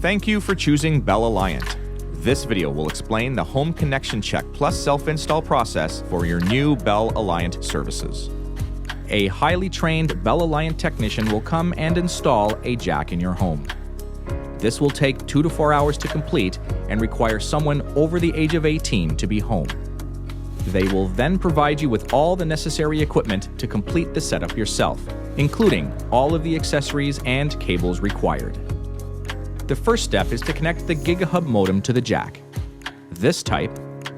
Thank you for choosing Bell Alliant. This video will explain the Home Connection Check plus self-install process for your new Bell Alliant services. A highly trained Bell Alliant technician will come and install a jack in your home. This will take 2 to 4 hours to complete and require someone over the age of 18 to be home. They will then provide you with all the necessary equipment to complete the setup yourself, including all of the accessories and cables required. The first step is to connect the GigaHub modem to the jack. This type,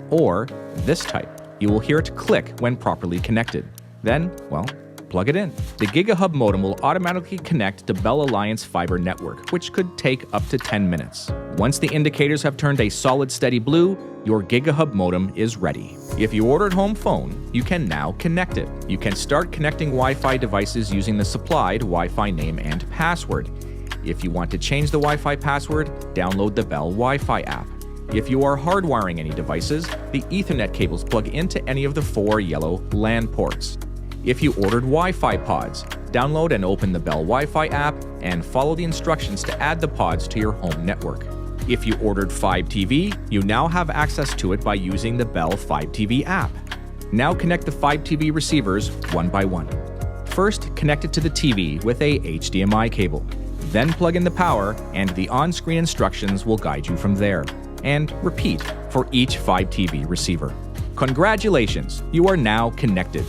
or this type. You will hear it click when properly connected. Then, well, plug it in. The GigaHub modem will automatically connect to Bell Alliant's fiber network, which could take up to 10 minutes. Once the indicators have turned a solid steady blue, your GigaHub modem is ready. If you ordered home phone, you can now connect it. You can start connecting Wi-Fi devices using the supplied Wi-Fi name and password. If you want to change the Wi-Fi password, download the Bell Wi-Fi app. If you are hardwiring any devices, the Ethernet cables plug into any of the 4 yellow LAN ports. If you ordered Wi-Fi pods, download and open the Bell Wi-Fi app and follow the instructions to add the pods to your home network. If you ordered Fibe TV, you now have access to it by using the Bell Fibe TV app. Now connect the Fibe TV receivers one by one. First, connect it to the TV with a HDMI cable. Then plug in the power, and the on-screen instructions will guide you from there. And repeat for each Fibe TV receiver. Congratulations, you are now connected.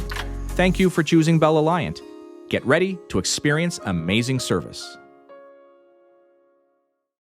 Thank you for choosing Bell Alliant. Get ready to experience amazing service.